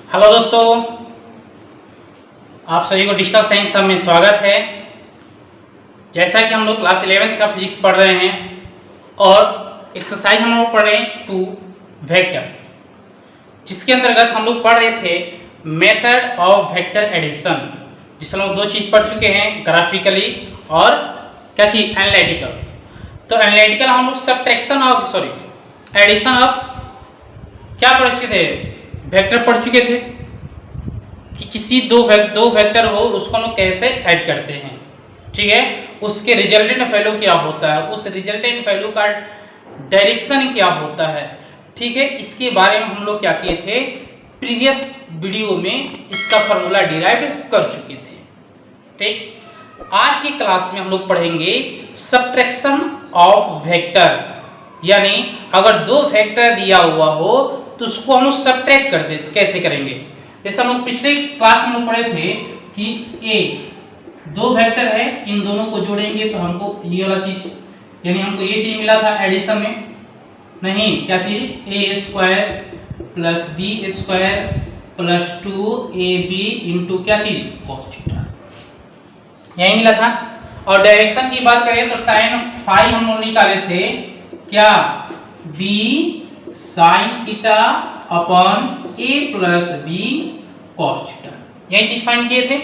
Hello दोस्तों, आप सभी को डिजिटल साइंस सब में स्वागत है। जैसा कि हम लोग क्लास 11th का फिजिक्स पढ़ रहे हैं और एक्सरसाइज हम लोग पढ़ रहे हैं 2 वेक्टर, जिसके अंतर्गत हम लोग पढ़ रहे थे मेथड ऑफ वेक्टर एडिशन, जिसमें हम लोग 2 चीज़ पढ़ चुके हैं, ग्राफिकली और क्या चीज़ एनालिटिकल। तो एनालिटिकल हम लोग सब्ट्रैक्शन एडिशन ऑफ क्या पढ़ चुके थे, वेक्टर पढ़ चुके थे कि किसी दो वेक्टर हो उसको हम लोग कैसे ऐड करते हैं। ठीक है, उसके रिजल्टेंट वैल्यू क्या होता है, उस रिजल्टेंट वैल्यू का डायरेक्शन क्या होता है। ठीक है, इसके बारे में हम लोग क्या किए थे, प्रीवियस वीडियो में इसका फॉर्मूला डिराइव कर चुके थे। ठीक, आज की क्लास में हम लोग पढ़ेंगे सब्ट्रैक्शन ऑफ वेक्टर, यानी अगर 2 वेक्टर दिया हुआ हो तो उसको हम लोग सब्ट्रैक्ट कर दे, कैसे करेंगे। जैसे हम लोग पिछले क्लास में लोग पढ़े थे कि ए 2 वेक्टर है, इन दोनों को जोड़ेंगे तो हमको ये वाला चीज, यानी हमको ये चीज मिला था एडिशन में, नहीं क्या चीज, A square plus B square plus 2ab into क्या चीज, cos थीटा, यही मिला था। और डायरेक्शन की बात करें तो tan फाई हम लोग निकाले थे क्या, b sin theta upon a plus b cos theta, यही चीज फाइंड किए थे।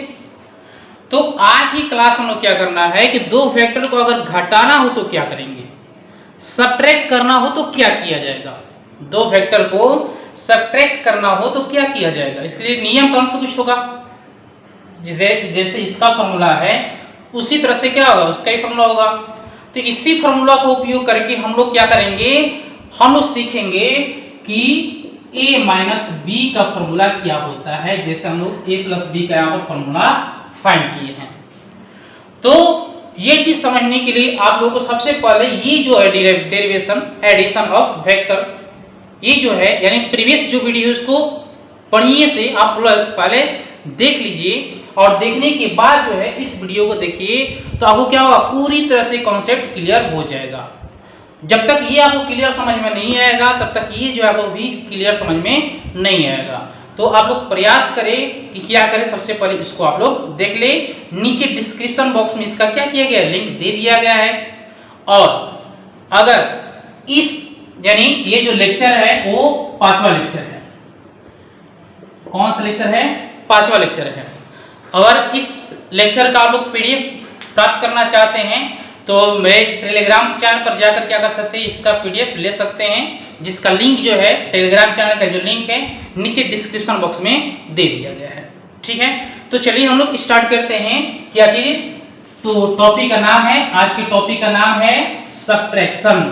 तो आज की क्लास हम लोग क्या करना है कि 2 वेक्टर को अगर घटाना हो तो क्या करेंगे, सब्ट्रैक्ट करना हो तो क्या किया जाएगा। 2 वेक्टर को सब्ट्रैक्ट करना हो तो क्या किया जाएगा, इसके लिए नियम काम तो कुछ होगा। जैसे इसका फॉर्मूला है उसी तरह से क्या होगा, उसका ही फॉर्मूला होगा। तो इसी फॉर्मूला को उपयोग करके हम लोग क्या करेंगे, हम लोग सीखेंगे कि a माइनस बी का फॉर्मूला क्या होता है। जैसे हम लोग a प्लस बी का यहाँ पर फॉर्मूला फाइंड किए हैं। तो ये चीज समझने के लिए आप लोगों को सबसे पहले ये जो है डेरिवेशन एडिशन ऑफ वेक्टर, ये जो है यानी प्रीवियस जो वीडियोस को पढ़िए से आप पहले देख लीजिए, और देखने के बाद जो है इस वीडियो को देखिए तो आपको क्या होगा, पूरी तरह से कॉन्सेप्ट क्लियर हो जाएगा। जब तक ये आपको क्लियर समझ में नहीं आएगा तब तक ये जो है आपको भी क्लियर समझ में नहीं आएगा। तो आप लोग प्रयास करें कि क्या करें, सबसे पहले इसको आप लोग देख ले, नीचे डिस्क्रिप्शन बॉक्स में इसका क्या किया गया है, लिंक दे दिया गया है। और अगर इस यानी ये जो लेक्चर है वो 5वां लेक्चर है, कौन सा लेक्चर है, 5वां लेक्चर है। अगर इस लेक्चर का आप लोग पीडीएफ प्राप्त करना चाहते हैं तो मेरे टेलीग्राम चैनल पर जाकर क्या कर सकते हैं, इसका पीडीएफ ले सकते हैं, जिसका लिंक जो है टेलीग्राम चैनल का जो लिंक है नीचे डिस्क्रिप्शन बॉक्स में दे दिया गया है। ठीक है, तो चलिए हम लोग स्टार्ट करते हैं क्या चीज। तो टॉपिक का नाम है, आज के टॉपिक का नाम है सब्ट्रैक्शन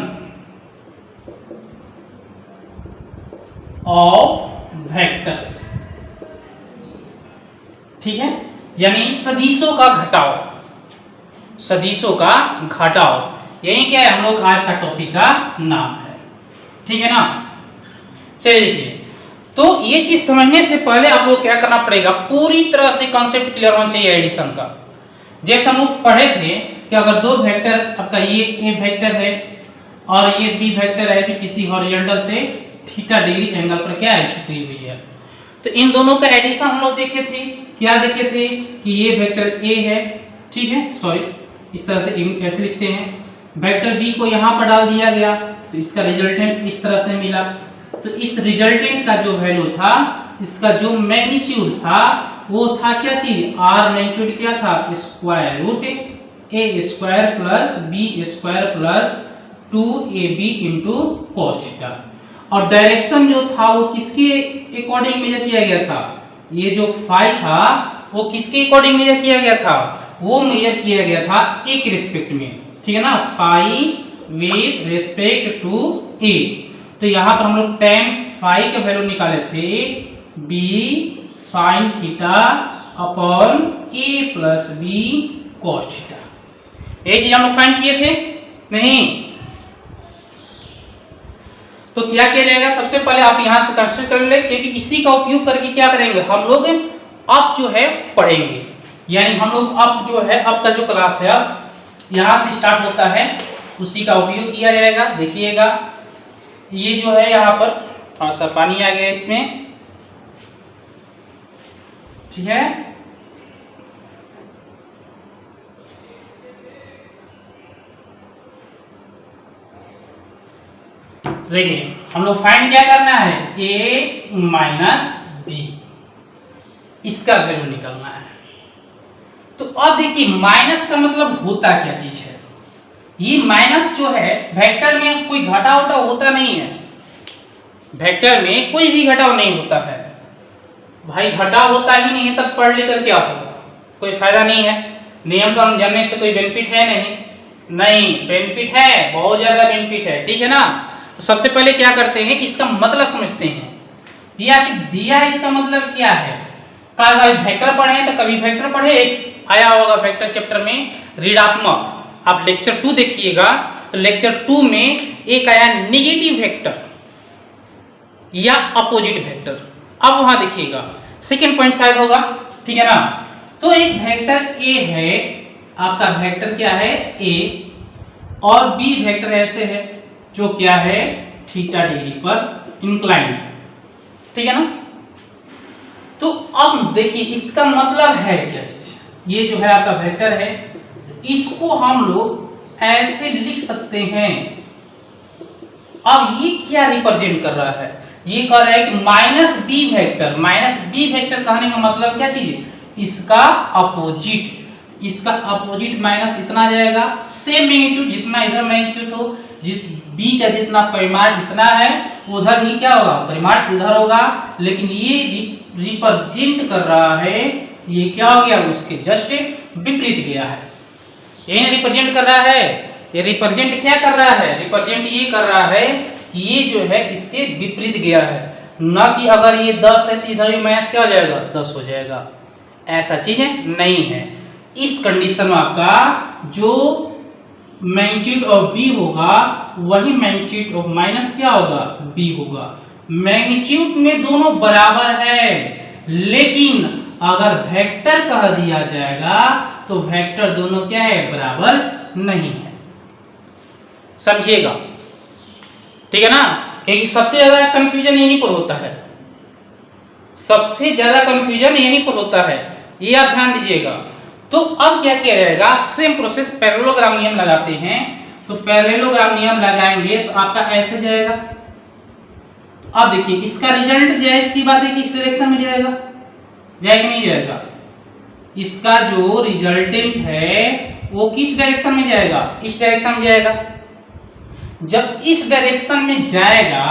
ऑफ वेक्टर्स। ठीक है, यानी सदिशों का घटाव, सदिशों का घटाव, यही क्या है हम लोग आज का टॉपिक का नाम है। ठीक है ना, चलिए देखिए। तो ये चीज समझने से पहले आप लोग क्या करना पड़ेगा, पूरी तरह से कॉन्सेप्ट क्लियर होना चाहिए एडिशन का। जैसे हम लोग पढ़े थे कि अगर 2 वेक्टर, आपका ये ए वेक्टर है और ये बी वेक्टर है जो किसी हॉरिजॉन्टल से थीटा डिग्री एंगल पर क्या है, झुकी हुई है, तो इन दोनों का एडिशन हम लोग देखे थे, क्या देखे थे कि ये वेक्टर ए है, ठीक है, सॉरी इस तरह से ऐसे लिखते हैं, वेक्टर बी को यहाँ पर डाल दिया गया तो इसका रिजल्टेंट इस तरह से मिला। तो इस रिजल्टेंट का जो वैल्यू था, इसका जो मैग्नीट्यूड था वो था क्या चीज, आर मैग्नीट्यूड क्या था, square root A square plus B square plus 2ab into cos theta. और डायरेक्शन जो था वो किसके अकॉर्डिंग मेजर किया गया था, ये जो फाई था वो किसके अकॉर्डिंग मेजर किया गया था, वो मेजर किया गया था ए के रिस्पेक्ट में। ठीक है ना, फाई विद रिस्पेक्ट टू ए। तो यहाँ पर हम लोग tan फाई का वैल्यू निकाले थे b sin theta upon a plus b cos theta, ये चीज हम लोग फाइंड किए थे नहीं। तो क्या किया जाएगा, सबसे पहले आप यहां से कंसिडर कर ले, क्योंकि इसी का उपयोग करके क्या करेंगे हम लोग, अब जो है पढ़ेंगे, यानी हम लोग अब जो है अब का जो क्लास है अब यहां से स्टार्ट होता है, उसी का उपयोग किया जाएगा। देखिएगा ये जो है यहाँ पर थोड़ा सा पानी आ गया इसमें, ठीक है। देखिए हम लोग फाइंड क्या करना है, a माइनस बी, इसका वैल्यू निकालना है। तो अब देखिए माइनस का मतलब होता क्या चीज है, ये माइनस जो है वेक्टर में कोई घटाव उठाव होता नहीं है, वेक्टर में कोई भी घटाव नहीं होता है भाई, घटाव होता ही नहीं है तब पढ़ लेकर क्या होगा, कोई फायदा नहीं है। नियम का हम जानने से कोई बेनिफिट है नहीं, बेनिफिट है, बहुत ज्यादा बेनिफिट है, ठीक है ना। तो सबसे पहले क्या करते हैं, इसका मतलब समझते हैं। ये आपको दिया है, इसका मतलब क्या है, कभी वेक्टर पढ़े तो कभी वेक्टर पढ़े, आया होगा वेक्टर चैप्टर में ऋणात्मक, आप लेक्चर 2 देखिएगा तो लेक्चर 2 में एक आया नेगेटिव वेक्टर या अपोजिट वेक्टर, अब वहां देखिएगा सेकेंड पॉइंट शायद होगा, ठीक है ना। तो एक वेक्टर ए है, आपका वेक्टर क्या है ए, और बी वेक्टर ऐसे है जो क्या है थीटा डिग्री पर इंक्लाइंड, ठीक है ना। तो अब देखिए इसका मतलब है क्या चीज, ये जो है आपका वेक्टर है, इसको हम लोग ऐसे लिख सकते हैं। अब ये क्या रिप्रेजेंट कर रहा है, ये कह रहा है कि माइनस बी वेक्टर कहने का मतलब क्या चीज है, इसका अपोजिट, इसका अपोजिट माइनस इतना आ जाएगा, सेम मैग्नीट्यूड जितना इधर मैग्नीट्यूड हो, बी का जितना परिमाण इतना है उधर ही क्या होगा, परिमाण इधर होगा, लेकिन ये रिप्रेजेंट कर रहा है, ये क्या हो गया उसके जस्ट विपरीत गया है, यही रिप्रेजेंट कर रहा है। ये रिप्रेजेंट क्या कर रहा है, रिप्रेजेंट ये कर रहा है ये जो है इसके विपरीत गया है, न कि अगर ये 10 है तो इधर भी माइनस क्या हो जाएगा 10 हो जाएगा, ऐसा चीज है नहीं है। इस कंडीशन में आपका जो मैग्नीट्यूड ऑफ बी होगा वही मैग्नीट्यूड ऑफ माइनस क्या होगा बी होगा। मैग्नीट्यूड में दोनों बराबर है, लेकिन अगर वेक्टर कह दिया जाएगा तो वेक्टर दोनों क्या है बराबर नहीं है, समझिएगा, ठीक है ना। क्योंकि सबसे ज्यादा कंफ्यूजन यहीं पर होता है, सबसे ज्यादा कंफ्यूजन यहीं पर होता है, ये आप ध्यान दीजिएगा। तो अब क्या किया जाएगा, सेम प्रोसेस पैरेललोग्राम नियम लगाते हैं। तो पैरेललोग्राम नियम लगाएंगे तो आपका ऐसे जाएगा। तो अब देखिए इसका रिजल्ट जाए, सी बात है कि इस डायरेक्शन में जाएगा, जाएगा नहीं जाएगा, इसका जो रिजल्टेंट है वो किस डायरेक्शन में जाएगा, इस डायरेक्शन में जाएगा। जब इस डायरेक्शन में जाएगा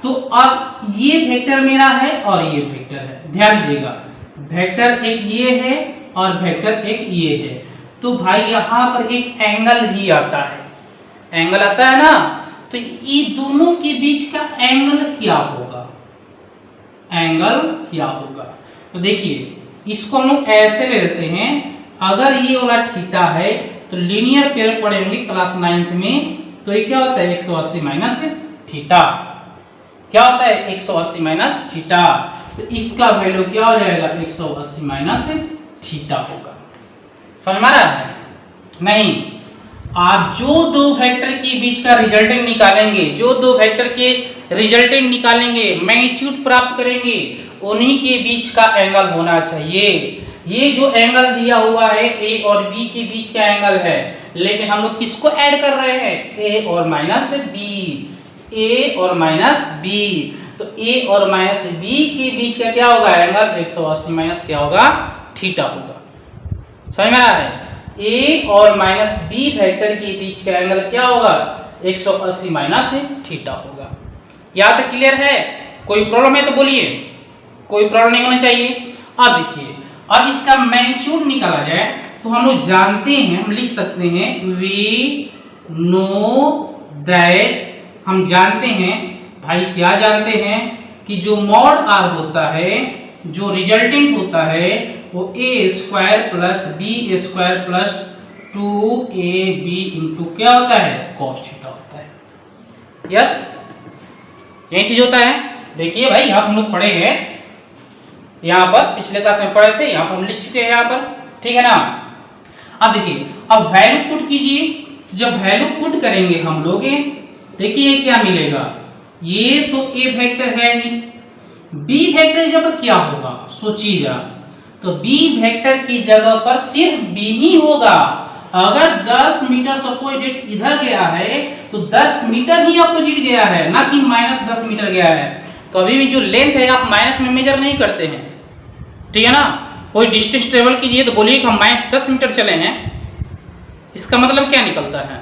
तो अब ये वेक्टर मेरा है और ये वेक्टर है, ध्यान दीजिएगा, वेक्टर एक ये है और वेक्टर एक ये है। तो भाई यहां पर एक एंगल भी आता है, एंगल आता है ना, तो ये दोनों के बीच का एंगल क्या होगा, एंगल क्या होगा। तो देखिए इसको हम लोग ऐसे ले लेते हैं, अगर ये वाला थीटा है तो लीनियर पेयर पढ़ेंगे क्लास 9th में, तो ये क्या होता है 180 माइनस थीटा, क्या होता है 180 माइनस थीटा। तो इसका वैल्यू क्या हो जाएगा 180 माइनस थीटा होगा, समझ में आ रहा है नहीं। आप जो दो वेक्टर के बीच का रिजल्टेंट निकालेंगे, जो दो वेक्टर के रिजल्टेंट निकालेंगे, मैग्नीट्यूड प्राप्त करेंगे, उन्हीं के बीच का एंगल होना चाहिए। ये जो एंगल दिया हुआ है ए और बी के बीच का एंगल है, लेकिन हम लोग किसको ऐड कर रहे हैं, ए और माइनस बी, ए और माइनस बी। तो ए और माइनस बी के बीच का क्या होगा एंगल 180 माइनस क्या होगा थीटा होगा, समझ में आ रहा है। ए और माइनस बी वेक्टर के बीच का एंगल क्या होगा 180 माइनस थीटा होगा। यहाँ तक क्लियर है, कोई प्रॉब्लम है तो बोलिए, कोई प्रॉब्लम नहीं होना चाहिए। अब देखिए अब इसका मैग्नीट्यूड निकाला जाए तो हम लोग जानते हैं, हम लिख सकते हैं वी नो दैट, हम जानते हैं भाई, क्या जानते हैं कि जो मॉड आर होता है, जो रिजल्टेंट होता है वो A square plus B square plus 2ab into क्या होता है कॉस थीटा होता है। यस, यही चीज होता है। देखिए भाई यहाँ हम लोग पढ़े हैं, यहाँ पर पिछले क्लास में पढ़े थे, यहाँ पर हम लिख चुके हैं यहाँ पर, ठीक है ना। अब देखिए अब वैल्यू पुट कीजिए, जब वैल्यू पुट करेंगे हम लोग देखिए क्या मिलेगा, ये तो ए वेक्टर है नहीं, बी वेक्टर जब क्या होगा सोचिए जरा, तो बी वेक्टर की जगह पर सिर्फ बी ही होगा। अगर 10 मीटर सपोज इधर गया है तो 10 मीटर ही अपोजिट गया है, ना कि -10 मीटर गया है। कभी भी जो लेंथ है आप माइनस में मेजर नहीं करते हैं, ठीक है ना। कोई डिस्टेंस ट्रेवल कीजिए तो बोलिए कि हम -10 मीटर चले हैं, इसका मतलब क्या निकलता है?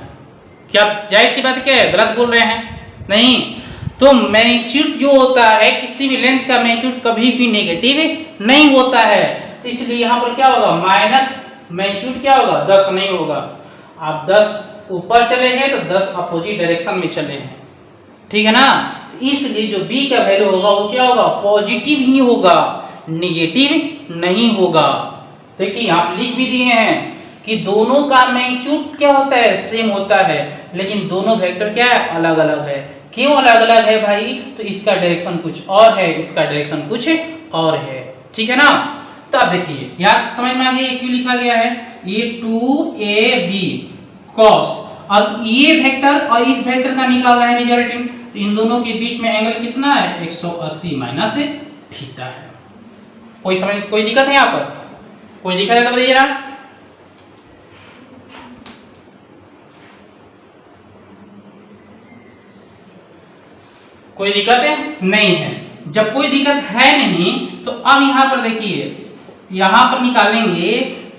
क्या जाहिर सी बात क्या है, गलत बोल रहे हैं? नहीं। तो मैग्नीट्यूड जो होता है किसी भी लेंथ का मैग्नीट्यूड कभी भी नेगेटिव नहीं होता है। तो इसलिए यहाँ पर क्या होगा, माइनस मैग्नीट्यूड क्या होगा, 10 नहीं होगा। आप 10 ऊपर चले हैं तो 10 अपोजिट डायरेक्शन में चले हैं, ठीक है ना। इसलिए जो b का वैल्यू होगा वो क्या होगा, पॉजिटिव ही होगा, नेगेटिव नहीं होगा। देखिए आप लिख भी दिए हैं कि दोनों का मैग्नीट्यूड क्या होता है, सेम होता है, लेकिन दोनों वेक्टर क्या है, अलग अलग है। क्यों अलग अलग है भाई, तो इसका डायरेक्शन कुछ और है, इसका डायरेक्शन कुछ और है, ठीक है ना। तो अब देखिए यार समझ में आ गया क्यों लिखा गया है, ये 2ab cos। अब ये वेक्टर और इस वेक्टर का निकाल रहे हैं रिजल्टेंट, तो इन दोनों के बीच में एंगल कितना है, 180 माइनस थीटा है। कोई समझ, कोई दिक्कत है यहाँ पर? कोई दिक्कत है तो बताइए ना। कोई दिक्कत है? नहीं है। जब कोई दिक्कत है नहीं तो अब यहाँ पर देखिए, यहाँ पर निकालेंगे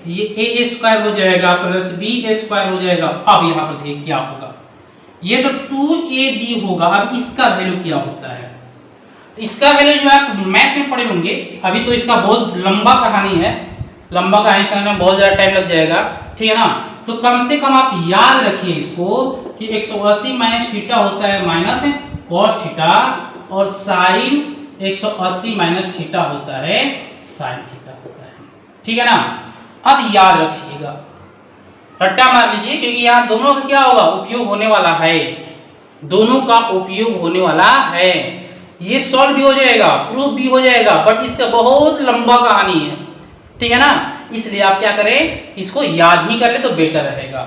ये a स्क्वायर हो जाएगा प्लस b स्क्वायर हो जाएगा। अब यहाँ पर देखिए क्या होगा, ये तो 2ab होगा। अब इसका वैल्यू क्या होता है, तो इसका वैल्यू जो आप मैथ में पढ़े होंगे, अभी तो इसका बहुत लंबा कहानी है, लंबा कहानी सुनने में बहुत ज़्यादा टाइम लग जाएगा, ठीक है ना। तो कम से कम आप याद रखिए इसको कि 180 माइनस थीटा होता है माइनस कॉस थीटा, और साइन 180 माइनस थीटा होता है साइन थीटा होता है, ठीक है ना। अब याद रखिएगा, रट्टा मार लीजिए, क्योंकि यहाँ दोनों का क्या होगा, उपयोग होने वाला है, दोनों का उपयोग होने वाला है। ये सॉल्व भी हो जाएगा, प्रूफ भी हो जाएगा, बट इसका बहुत लंबा कहानी है, ठीक है ना। इसलिए आप क्या करें, इसको याद ही कर ले तो बेटर रहेगा।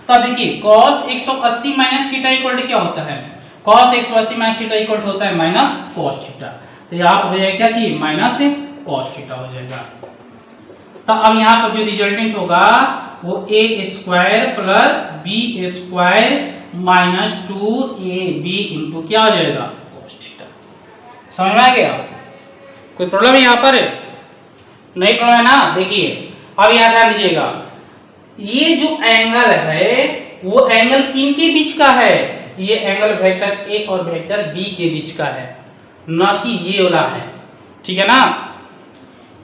तो अब देखिए cos 180 minus theta equal to क्या होता है, cos 180 minus theta equal to होता है माइनस cos थीटा। तो यहाँ पर हो जाएगा क्या चीज, माइनस cos थीटा हो जाएगा। तो अब यहाँ पर जो रिजल्टेंट होगा वो a square plus b square minus 2ab into क्या हो जाएगा, cos थीटा। समझ में आ गया? कोई प्रॉब्लम है यहाँ पर? नहीं प्रॉब्लम है ना। देखिए अब यहाँ ध्यान दीजिएगा, ये जो एंगल है वो एंगल किन के बीच का है, ये एंगल वेक्टर a और वेक्टर b के बीच का है, ना कि ये वाला है, ठीक है ना।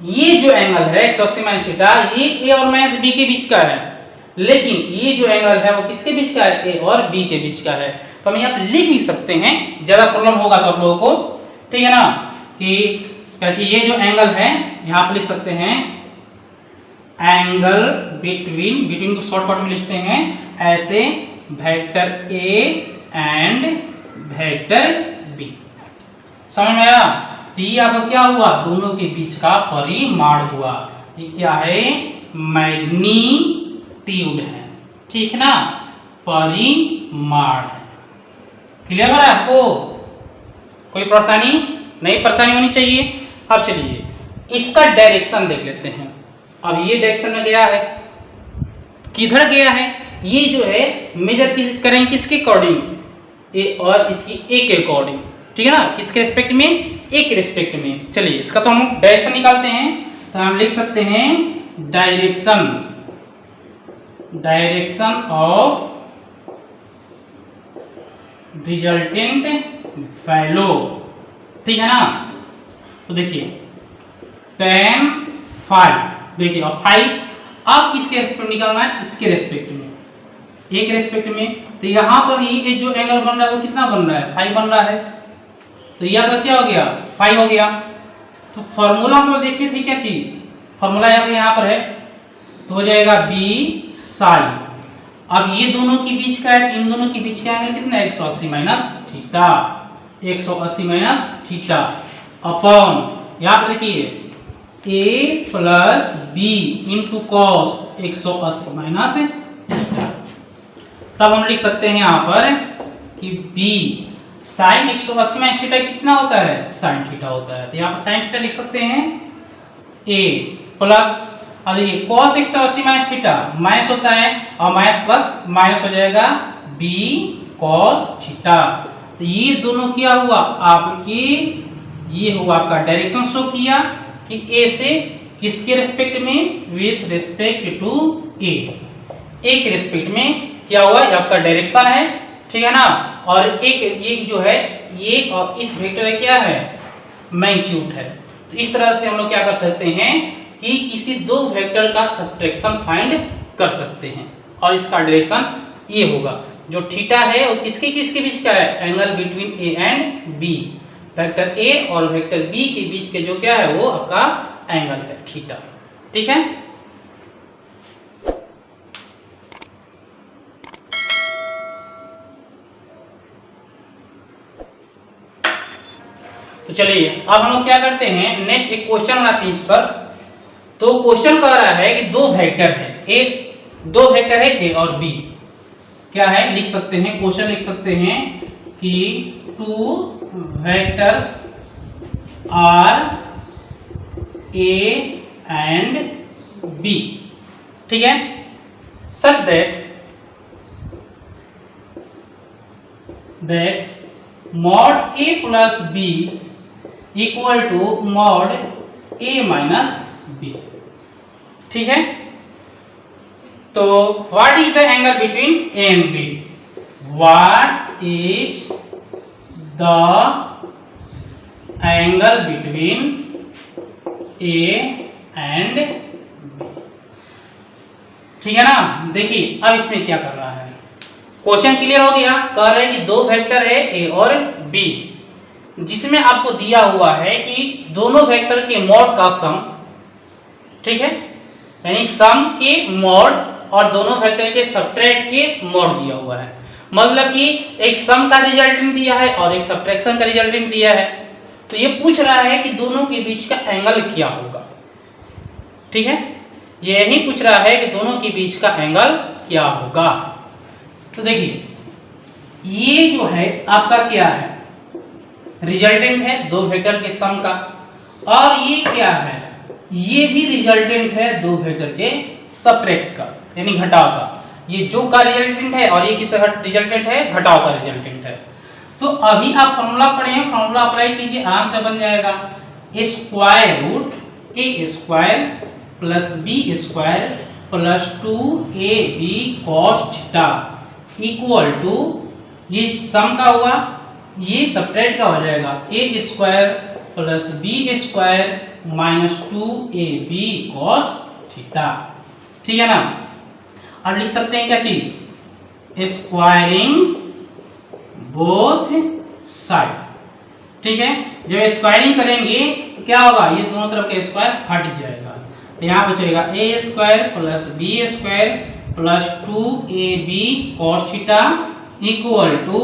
ये जो एंगल है 180 माइनस थीटा, ये a और माइनस b के बीच का है, लेकिन ये जो एंगल है वो किसके बीच का है, a और b के बीच का है। तो हम यहाँ लिख भी सकते हैं, ज्यादा प्रॉब्लम होगा तो आप लोगों को, ठीक है ना, कि कैसे ये जो एंगल है यहाँ पर लिख सकते हैं एंगल बिटवीन को शॉर्टकट में लिखते हैं ऐसे, vector a and vector b। समझ में आया? तो ये आपको क्या हुआ, दोनों के बीच का परिमाण हुआ। ये क्या है, मैग्नीट्यूड है, ठीक है ना, परिमाण। क्लियर हो रहा है आपको? कोई परेशानी नहीं, परेशानी होनी चाहिए। अब चलिए इसका डायरेक्शन देख लेते हैं। अब ये डायरेक्शन में गया है, किधर गया है, ये जो है मेजर करेंगे किसके अकॉर्डिंग, ए और इसकी ए के अकॉर्डिंग, ठीक है ना, किसके रिस्पेक्ट में, ए के रिस्पेक्ट में। चलिए इसका तो हम डायरेक्शन निकालते हैं, तो हम लिख सकते हैं डायरेक्शन ऑफ रिजल्टेंट वैल्यू, ठीक है ना। तो देखिए tan फाइव, देखिए अब 5 अब किसके रेस्पेक्ट निकालना है, इसके रेस्पेक्ट में, एक रेस्पेक्ट में। तो यहाँ पर ये जो एंगल बन रहा है वो कितना बन रहा है, 5 बन रहा है। तो यहाँ पर क्या हो गया, 5 हो गया। तो फॉर्मूला को देखिए थी क्या चीज, फॉर्मूला यहाँ पर है, तो हो जाएगा b साइन। अब ये दोनों के बीच का है, इन दोनों के बीच का एंगल कितना है, 180 minus theta, 180 minus theta upon यहाँ पर देखिए a plus b into cos 180 minus theta. तब हम लिख सकते हैं यहाँ पर कि b साइन 180 माइनस थीटा कितना होता है, साइन थीटा होता है। तो यहाँ पर साइन थीटा लिख सकते हैं a प्लस, अब देखिए cos 180 माइनस थीटा माइनस होता है और माइनस प्लस माइनस हो जाएगा b cos थीटा। तो ये दोनों क्या हुआ आपकी, ये हुआ आपका डायरेक्शन शो किया कि ए से किसके रेस्पेक्ट में, विथ रेस्पेक्ट टू ए, एक रेस्पेक्ट में क्या हुआ, ये आपका डायरेक्शन है, ठीक है ना। और एक ये जो है ये और इस वेक्टर का क्या है, मैग्नीट्यूड है। तो इस तरह से हम लोग क्या कर सकते हैं कि किसी दो वेक्टर का सब्ट्रैक्शन फाइंड कर सकते हैं और इसका डायरेक्शन ये होगा। जो थीटा है वो किसके किसके बीच का है, angle between A and B, vector A और वेक्टर बी के बीच के जो क्या है वो आपका एंगल है थीटा, ठीक है। तो चलिए अब हम लोग क्या करते हैं, नेक्स्ट एक क्वेश्चन बनाते हैं इस पर। तो क्वेश्चन कह रहा है कि दो वेक्टर है, दो वेक्टर है ए और बी, क्या है लिख सकते हैं, क्वेश्चन लिख सकते हैं कि two vectors are A and B, ठीक है, such that mod A plus B equal to mod A minus B, ठीक है। तो what is the angle between A and B, what is the angle between A and B, ठीक है ना। देखिए अब इसमें क्या कर रहा है, क्वेश्चन क्लियर हो गया। कह रहे हैं कि दो वेक्टर है ए और बी, जिसमें आपको दिया हुआ है कि दोनों वेक्टर के मॉड का सम, ठीक है, यानी सम के मॉड और दोनों वेक्टर के सब्ट्रैक्ट के मॉड दिया हुआ है। मतलब कि एक सम का रिजल्टेंट दिया है और एक सब्ट्रैक्शन का रिजल्टेंट दिया है। तो ये पूछ रहा है कि दोनों के बीच का एंगल क्या होगा, ठीक है, ये यही पूछ रहा है कि दोनों के बीच का एंगल क्या होगा। तो देखिए ये जो है आपका क्या है, रिजल्टेंट है दो वेक्टर के सम का, और ये क्या है, ये भी रिजल्टेंट है दो वेक्टर के सब्ट्रैक्ट का, यानी घटाव का। ये जो का रिजल्टेंट है और ये किसका रिजल्टेंट है, घटाव का रिजल्टेंट है। तो अभी आप फॉर्मूला पढ़े हैं, फॉर्मूला अप्लाई कीजिए, आराम से बन जाएगा। Square root A square plus B square plus 2ab cos theta equal to, ये सम का हुआ, ये सब्ट्रैक्ट का हो जाएगा, A square plus B square minus 2ab cos theta, ठीक है ना। अब लिख सकते हैं क्या चीज, स्क्वायरिंग बोथ साइड, ठीक है। जब स्क्वायरिंग करेंगे तो क्या होगा, ये दोनों तरफ के स्क्वायर हट जाएगा। तो यहाँ बचेगा A square plus B square plus 2ab cos theta equal to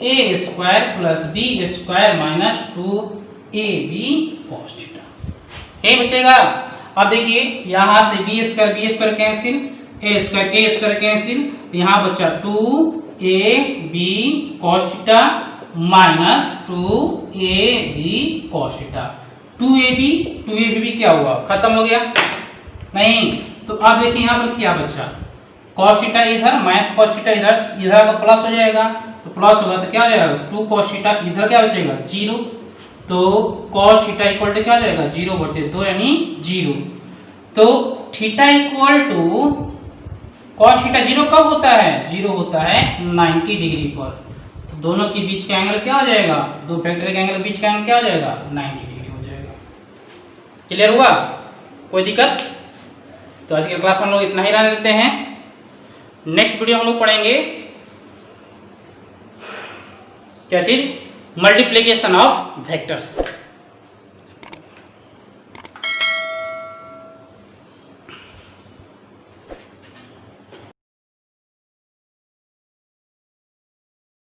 A square plus B square minus 2ab cos theta, ये बचेगा। अब देखिए यहाँ से B square cancel, A square cancel, तो यहाँ बचा 2ab cos theta minus 2ab cos theta. 2ab भी क्या हुआ, खत्म हो गया नहीं। तो अब देखिए यहाँ पर क्या बचा, cos थीटा इधर माइनस cos थीटा इधर, इधर का प्लस हो जाएगा, तो प्लस होगा तो क्या हो जाएगा 2 cos थीटा, इधर क्या बचेगा 0, तो cos थीटा इक्वल टू क्या हो जाएगा 0/2 यानी 0। तो theta equal to cos theta 0 कब होता है, 0 होता है 90 डिग्री पर। तो दोनों के बीच का एंगल क्या हो जाएगा, दो वेक्टर के एंगल बीच का एंगल क्या हो जाएगा 90 डिग्री हो जाएगा। क्लियर हुआ, कोई दिक्कत। तो आज की क्लास हम लोग इतना ही रहने देते हैं। नेक्स्ट वीडियो हम लोग पढ़ेंगे क्या चीज, मल्टीप्लिकेशन ऑफ वेक्टर्स।